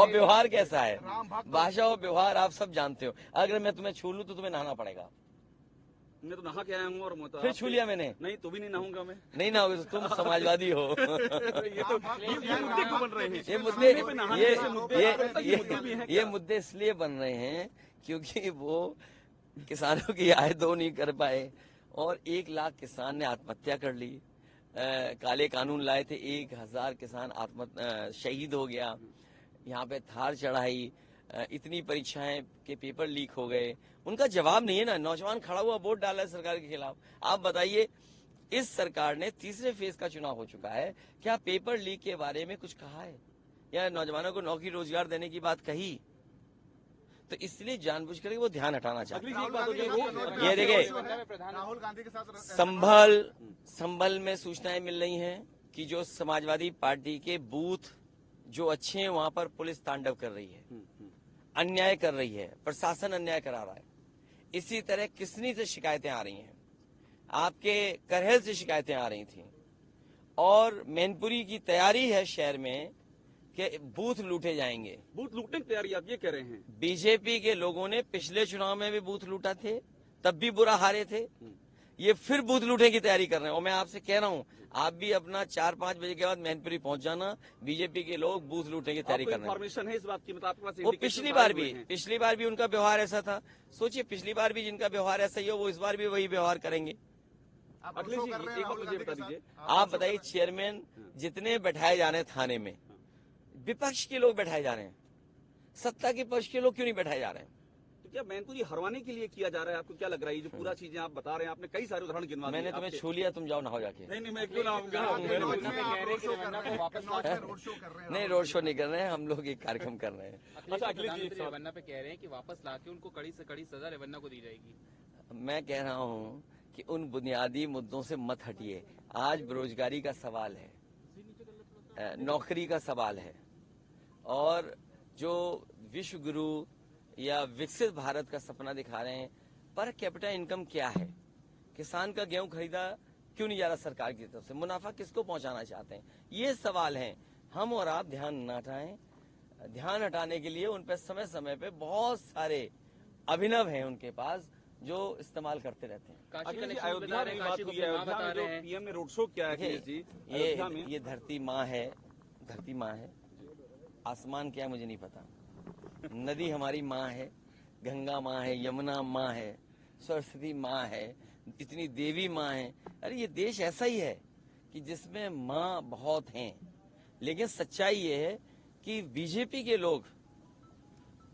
और व्यवहार कैसा है, भाषा और व्यवहार आप सब जानते हो। अगर मैं तुम्हें छू लूं तो तुम्हें नहाना पड़ेगा। मैं तो नहा के आया हूँ और मैं तो फिर छू लिया मैंने। नहीं तो भी नहीं नहाऊंगा मैं। नहीं नहाओगे तो तुम समाजवादी हो। ये मुद्दे क्यों बन रहे हैं? ये मुद्दे इसलिए बन रहे हैं क्योंकि वो किसानों की आय दो नहीं कर पाए और 1 लाख किसान ने आत्महत्या कर ली। काले कानून लाए थे, 1000 किसान शहीद हो गया। यहाँ पे थार चढ़ाई, इतनी परीक्षाएं के पेपर लीक हो गए, उनका जवाब नहीं है ना। नौजवान खड़ा हुआ वोट डाला है सरकार के खिलाफ। आप बताइए, इस सरकार ने तीसरे फेज का चुनाव हो चुका है, क्या पेपर लीक के बारे में कुछ कहा है या नौजवानों को नौकरी रोजगार देने की बात कही? तो इसलिए जानबूझ कर वो ध्यान हटाना चाहते हैं। ये देखिए, राहुल गांधी के साथ संभल में सूचनाएं मिल रही हैं कि जो समाजवादी पार्टी के बूथ जो अच्छे हैं वहां पर पुलिस तांडव कर रही है, अन्याय कर रही है, प्रशासन अन्याय करा रहा है। इसी तरह किसनी से शिकायतें आ रही हैं, आपके करहल से शिकायतें आ रही थी और मैनपुरी की तैयारी है शहर में कि बूथ लूटे जाएंगे। बूथ लूटने की तैयारी आप ये कह रहे हैं? बीजेपी के लोगों ने पिछले चुनाव में भी बूथ लूटा थे, तब भी बुरा हारे थे। ये फिर बूथ लूटने की तैयारी कर रहे हैं और मैं आपसे कह रहा हूं, आप भी अपना 4-5 बजे के बाद मैनपुरी पहुंच जाना। बीजेपी के लोग बूथ लूटने की तैयारी कर रहे हैं। इन्फॉर्मेशन है इस बात की? मतलब आपके पास वो पिछली बार भी उनका व्यवहार ऐसा था। सोचिए, पिछली बार भी जिनका व्यवहार ऐसा ही हो, वो इस बार भी वही व्यवहार करेंगे। अखिलेश जी, एक बात मुझे बता दीजिए, आप बताइए, चेयरमैन जितने बैठाए जा रहे हैं थाने में, विपक्ष के लोग बैठाए जा रहे हैं, सत्ता के पक्ष के लोग क्यों नहीं बैठाए जा रहे हैं? तो क्या मैनपुरी हरवाने के लिए किया जा रहा है? आपको क्या लग रहा है? ये जो पूरा चीजें आप बता रहे हैं, आपने कई सारे उदाहरण गिनवा दिए। मैंने तुम्हें छू लिया, तुम जाओ नहाओ जाके। नहीं, मैं क्यों नहाऊंगा? नहीं, रोड शो नहीं कर रहे हैं हम लोग, एक कार्यक्रम कर रहे हैं। अच्छा, अखिलेश जी रेवन्ना पे कह रहे हैं कि वापस लाके उनको कड़ी से कड़ी सजा रेवन्ना को दी जाएगी। मैं कह रहा हूँ कि उन बुनियादी मुद्दों से मत हटिए। आज बेरोजगारी का सवाल है, नौकरी का सवाल है, और जो विश्व गुरु या विकसित भारत का सपना दिखा रहे हैं, पर कैपिटा इनकम क्या है? किसान का गेहूं खरीदा क्यों नहीं जा रहा सरकार की तरफ से? मुनाफा किसको पहुंचाना चाहते हैं? ये सवाल हैं। हम और आप ध्यान न हटाएं। ध्यान हटाने के लिए उन पर समय समय पे बहुत सारे अभिनव हैं उनके पास, जो इस्तेमाल करते रहते हैं। अयोध्या में बात हुई है, अयोध्या में जो पीएम ने रोड शो किया है अखिलेश जी, ये धरती माँ है, धरती माँ है। आसमान क्या है मुझे नहीं पता। नदी हमारी माँ है, गंगा माँ है, यमुना माँ है, सरस्वती माँ है, इतनी देवी माँ है। अरे ये देश ऐसा ही है कि जिसमें माँ बहुत हैं, लेकिन सच्चाई ये है कि बीजेपी के लोग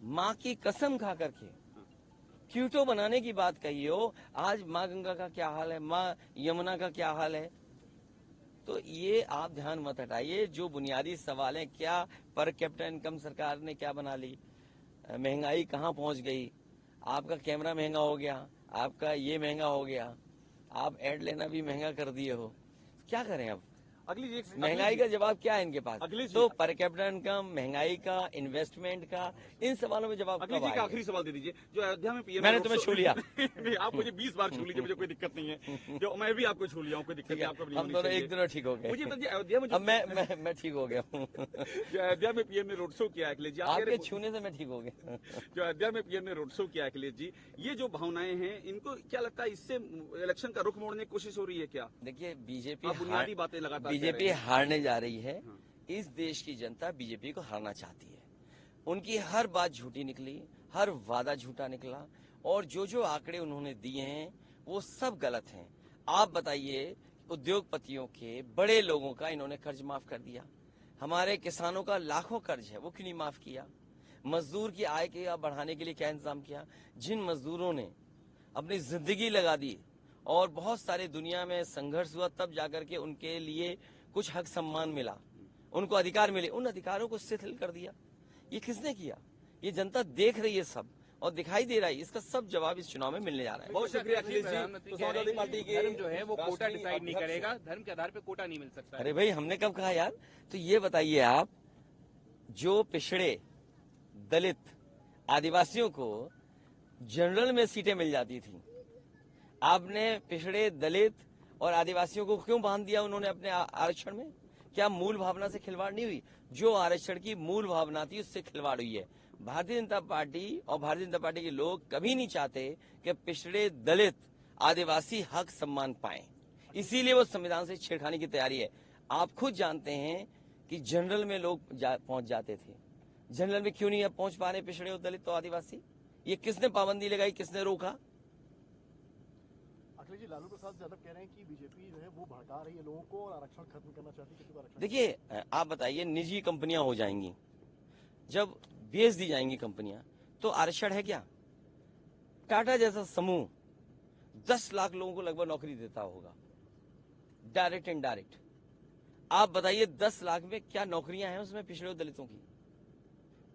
माँ की कसम खा करके क्यूटो बनाने की बात कही हो। आज माँ गंगा का क्या हाल है, माँ यमुना का क्या हाल है? तो ये आप ध्यान मत हटाइए। जो बुनियादी सवाल है, क्या पर कैपिटा इनकम सरकार ने क्या बना ली, महंगाई कहाँ पहुंच गई, आपका कैमरा महंगा हो गया, आपका ये महंगा हो गया, आप ऐड लेना भी महंगा कर दिए हो, क्या करें अब? महंगाई का जवाब क्या है इनके पास? तो पर कैपिटा इनकम, महंगाई का, इन्वेस्टमेंट का, इन सवालों में जवाब अखिलेश जी का आखिरी सवाल दे दीजिए। जो अयोध्या में पीएम, मैंने तुम्हें छू लिया। आप मुझे 20 बार छू लीजिए, मुझे कोई दिक्कत नहीं है। जो मैं भी आपको छू लिया हूँ, कोई दिक्कत नहीं। आपको हम दोनों एक दिन ठीक हो गए। मुझे बताइए, अयोध्या में मैं ठीक हो गया हूँ। जो अयोध्या में पीएम ने रोड शो किया अखिलेश जी, आपके छूने से मैं ठीक हो गया। जो अयोध्या में पीएम ने रोड शो किया अखिलेश जी, ये जो भावनाएं हैं, इनको क्या लगता है इससे इलेक्शन का रुख मोड़ने की कोशिश हो रही है क्या? देखिए, बीजेपी बुनियादी बातें लगातार बीजेपी हारने जा रही है। इस देश की जनता बीजेपी को हारना चाहती है। उनकी हर बात झूठी निकली, हर वादा झूठा निकला, और जो आंकड़े उन्होंने दिए हैं वो सब गलत हैं। आप बताइए, उद्योगपतियों के, बड़े लोगों का इन्होंने कर्ज माफ कर दिया, हमारे किसानों का लाखों कर्ज है वो क्यों नहीं माफ किया? मजदूर की आय के बढ़ाने के लिए क्या इंतजाम किया? जिन मजदूरों ने अपनी जिंदगी लगा दी और बहुत सारे दुनिया में संघर्ष हुआ, तब जाकर के उनके लिए कुछ हक सम्मान मिला, उनको अधिकार मिले, उन अधिकारों को शिथिल कर दिया। ये किसने किया? ये जनता देख रही है सब, और दिखाई दे रहा है। इसका सब जवाब इस चुनाव में मिलने जा रहा है। बहुत शुक्रिया अखिलेश जी। तो समाजवादी पार्टी के धर्म जो है वो कोटा डिसाइड नहीं करेगा, धर्म के आधार पे कोटा नहीं मिल सकता। अरे भाई, हमने कब कहा यार? तो ये बताइए आप, जो पिछड़े, दलित, आदिवासियों को जनरल में सीटें मिल जाती थी, आपने पिछड़े, दलित और आदिवासियों को क्यों बांध दिया उन्होंने अपने आरक्षण में? क्या मूल भावना से खिलवाड़ नहीं हुई? जो आरक्षण की मूल भावना थी उससे खिलवाड़ हुई है। भारतीय जनता पार्टी और भारतीय जनता पार्टी के लोग कभी नहीं चाहते कि पिछड़े, दलित, आदिवासी हक सम्मान पाएं, इसीलिए वो संविधान से छेड़खानी की तैयारी है। आप खुद जानते हैं कि जनरल में लोग पहुंच जाते थे, जनरल में क्यों नहीं अब पहुंच पा रहे पिछड़े और दलित और आदिवासी? ये किसने पाबंदी लगाई, किसने रोका? अखिलेश जी, लालू प्रसाद यादव कह रहे हैं कि बीजेपी जो है वो भड़का रही है लोगों को और आरक्षण खत्म करना चाहती है, किसी को आरक्षण। देखिए, आप बताइए, निजी कंपनियां हो जाएंगी, जब बेच दी जाएंगी कंपनियां, तो आरक्षण है क्या? टाटा जैसा समूह 10 लाख लोगों को लगभग नौकरी देता होगा, डायरेक्ट इनडायरेक्ट। आप बताइए 10 लाख में क्या नौकरियां हैं उसमें पिछड़े और दलितों की?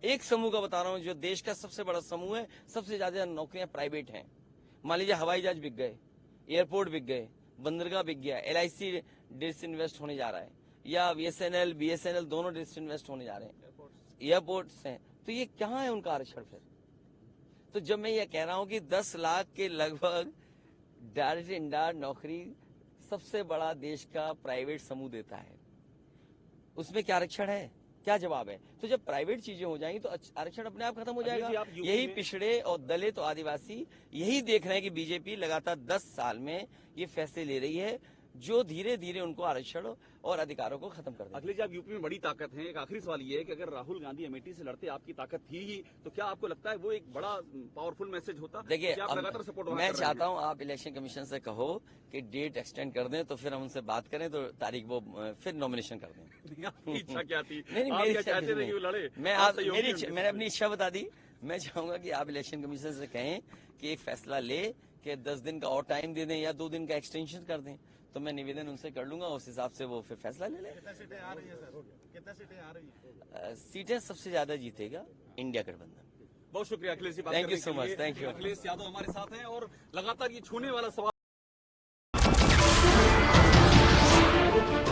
एक समूह का बता रहा हूं, जो देश का सबसे बड़ा समूह है, सबसे ज्यादा नौकरियां प्राइवेट हैं। मान लीजिए हवाई जहाज बिक गए, एयरपोर्ट बिक गए, बंदरगाह बिक गया, LIC डिसइन्वेस्ट होने जा रहा है, या BSNL दोनों डिसइन्वेस्ट होने जा रहे हैं, एयरपोर्ट्स हैं, तो ये कहाँ है उनका आरक्षण फिर? तो जब मैं ये कह रहा हूं कि 10 लाख के लगभग डायरेक्ट इनडायरेक्ट नौकरी सबसे बड़ा देश का प्राइवेट समूह देता है, उसमें क्या आरक्षण है? क्या जवाब है? तो जब प्राइवेट चीजें हो जाएंगी तो आरक्षण अपने आप खत्म हो जाएगा। यही पिछड़े और दलित और आदिवासी यही देख रहे हैं कि बीजेपी लगातार 10 साल में ये फैसले ले रही है जो धीरे धीरे उनको आरक्षण और अधिकारों को खत्म कर देगा। अखिलेश जी, आप यूपी में बड़ी ताकत है। एक आखिरी सवाल ये है कि अगर राहुल गांधी अमेठी से लड़ते, आपकी ताकत थी ही, तो क्या आपको लगता है वो एक बड़ा पावरफुल मैसेज होता? देखिए, आप लगातार सपोर्ट मैं चाहता हूं आप इलेक्शन कमीशन से कहो कि डेट एक्सटेंड कर दें, तो फिर हम उनसे बात करें, तो तारीख वो फिर नॉमिनेशन कर दें। आपकी इच्छा क्या थी? नहीं, आप मेरी क्या इच्छा चाहते थे नहीं। कि वो लड़े? मैंने अपनी इच्छा बता दी। मैं चाहूंगा कि आप इलेक्शन कमीशन से कहें कि एक फैसला ले कि 10 दिन का और टाइम दे दें या 2 दिन का एक्सटेंशन कर दें, तो मैं निवेदन उनसे कर लूंगा, उस हिसाब से वो फिर फैसला ले लें। कितनी सीटें आ रही है सर? कितनी सीटें आ रही है? सीटें सबसे ज्यादा जीतेगा इंडिया गठबंधन। बहुत शुक्रिया Akhilesh ji. Thank you so much. Thank you. Akhilesh Yadav हमारे साथ हैं और लगातार ये छूने वाला सवाल।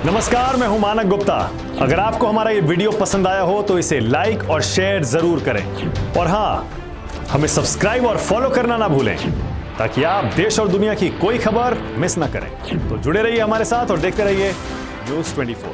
नमस्कार, मैं हूं मानक गुप्ता। अगर आपको हमारा ये वीडियो पसंद आया हो तो इसे लाइक और शेयर जरूर करें, और हां, हमें सब्सक्राइब और फॉलो करना ना भूलें ताकि आप देश और दुनिया की कोई खबर मिस ना करें। तो जुड़े रहिए हमारे साथ और देखते रहिए न्यूज़ 24।